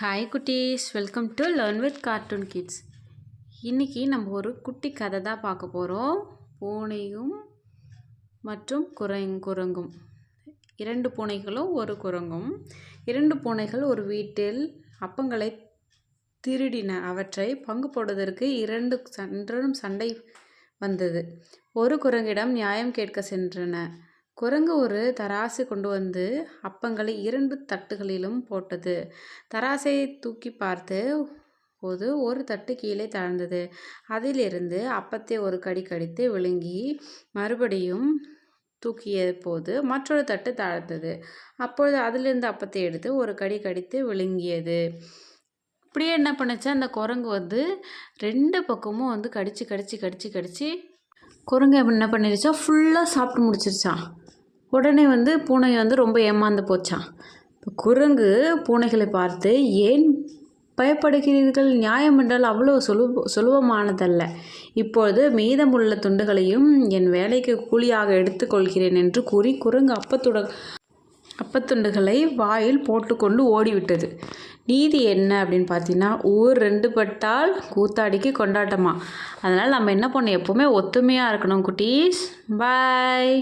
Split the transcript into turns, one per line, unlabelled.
Hi குட்டீஸ், welcome to learn with cartoon kids. இன்றைக்கி நம்ம ஒரு குட்டி கதை தான் பார்க்க போகிறோம். பூனையும் மற்றும் குரங்கும். 2 பூனைகளும் ஒரு குரங்கும். 2 பூனைகள் ஒரு வீட்டில் அப்பங்களை திருடின. அவற்றை பங்கு போடுவதற்கு இரண்டும் சண்டை வந்தது. ஒரு குரங்கிடம் நியாயம் கேட்க சென்றன. குரங்கு ஒரு தராசு கொண்டு வந்து அப்பங்களை 2 தட்டுகளிலும் போட்டது. தராசை தூக்கி பார்த்த போது ஒரு தட்டு கீழே தாழ்ந்தது. அதிலிருந்து அப்பத்தை ஒரு கடி கடித்து விழுங்கி மறுபடியும் தூக்கிய போது மற்றொரு தட்டு தாழ்ந்தது. அப்பொழுது அதிலிருந்து அப்பத்தை எடுத்து ஒரு கடி கடித்து விழுங்கியது. இப்படியே என்ன பண்ணுச்சு, அந்த குரங்கு 2 பக்கமும் கடிச்சு குரங்கு என்ன பண்ணிடுச்சா, ஃபுல்லாக சாப்பிட்டு முடிச்சிருச்சான். உடனே பூனை ரொம்ப ஏமாந்து போச்சான். இப்போ குரங்கு பூனைகளை பார்த்து, ஏன் பயப்படுகிறீர்கள்? நியாயம் என்றால் அவ்வளோ சுலபமானதல்ல. இப்பொழுது மீதமுள்ள துண்டுகளையும் என் வேலைக்கு கூலியாக எடுத்துக்கொள்கிறேன் என்று கூறி குரங்கு அப்பத்துண்டுகளை வாயில் போட்டுக்கொண்டு ஓடிவிட்டது. நீதி என்ன அப்படின்னு பார்த்தீங்கன்னா, ஊர் 2 பட்டால் கூத்தாடிக்கு கொண்டாட்டமா. அதனால் நம்ம என்ன பண்ணணும், எப்போவுமே ஒத்துமையாக இருக்கணும் குட்டீஸ். பாய்.